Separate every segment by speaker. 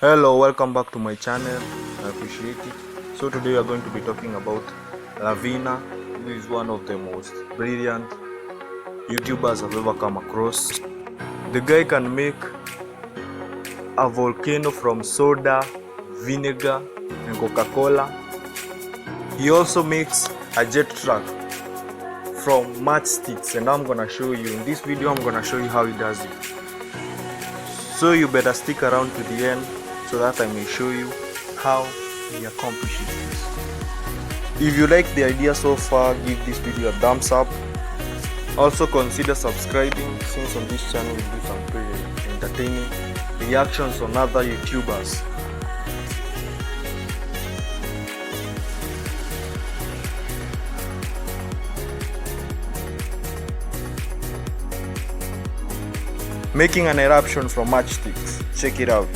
Speaker 1: Hello, welcome back to my channel. I appreciate it. So today we are going to be talking about Lavina, who is one of the most brilliant YouTubers I've ever come across. The guy can make a volcano from soda, vinegar and Coca Cola. He also makes a jet track from matchsticks, and I'm gonna show you in this video. I'm gonna show you how he does it. So you better stick around to the end so that I may show you how he accomplishes this. If you like the idea so far, give this video a thumbs up. Also consider subscribing, since on this channel we do some pretty entertaining reactions on other YouTubers. Making an eruption from matchsticks. Check it out.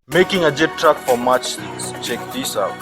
Speaker 1: Making a jet track for matchsticks. Check this out.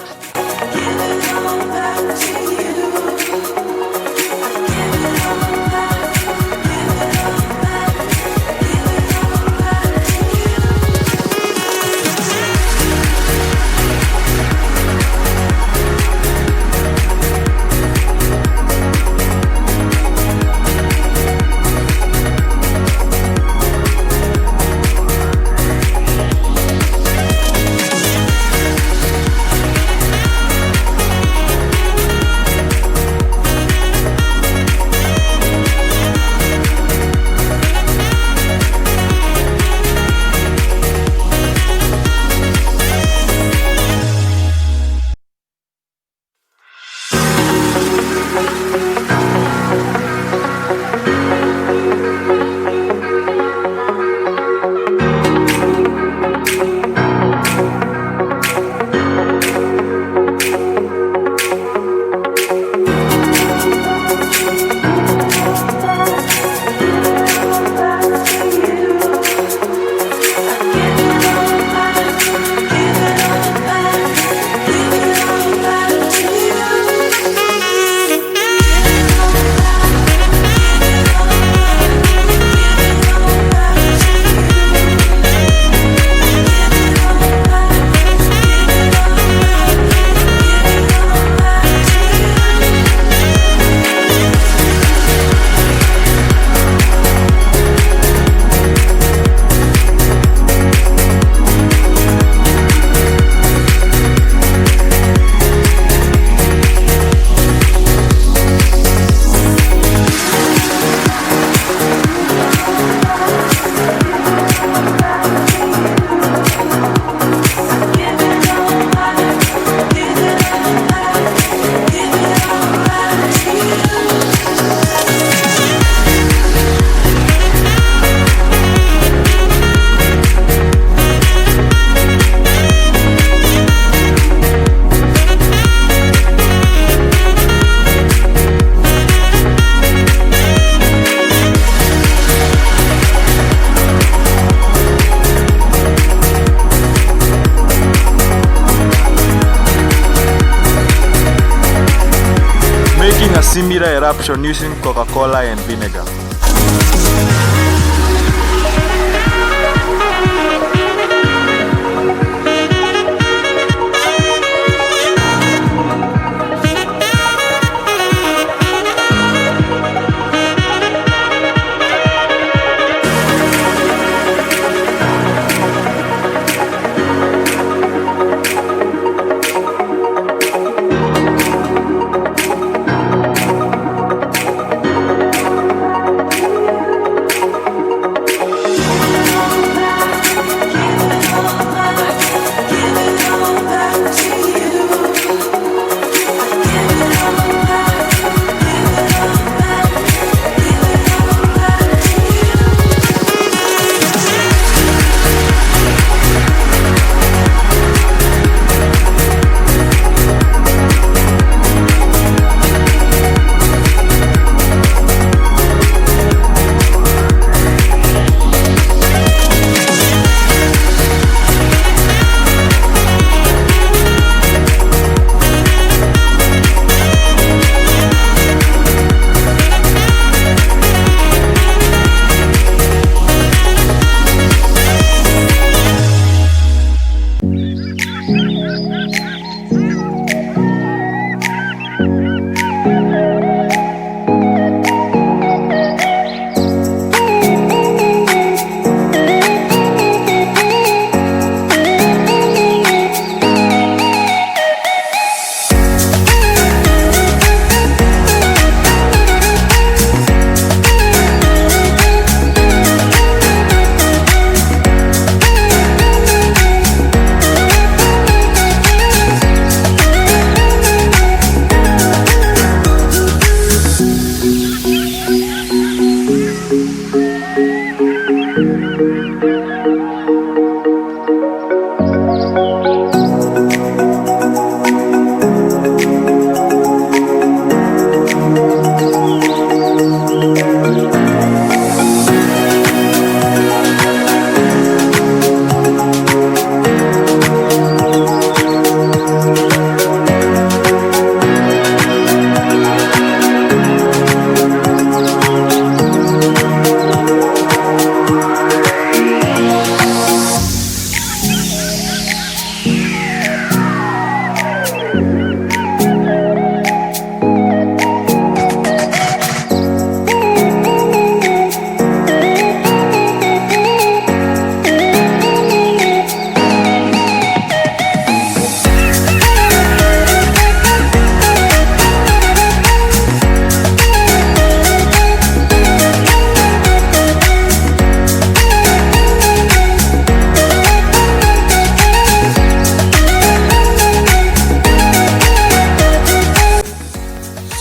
Speaker 1: making a similar eruption using Coca Cola and vinegar.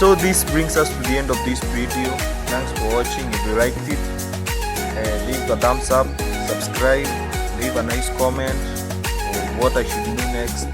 Speaker 1: So this brings us to the end of this video. Thanks for watching. If you liked it, leave a thumbs up, subscribe, leave a nice comment on what I should do next.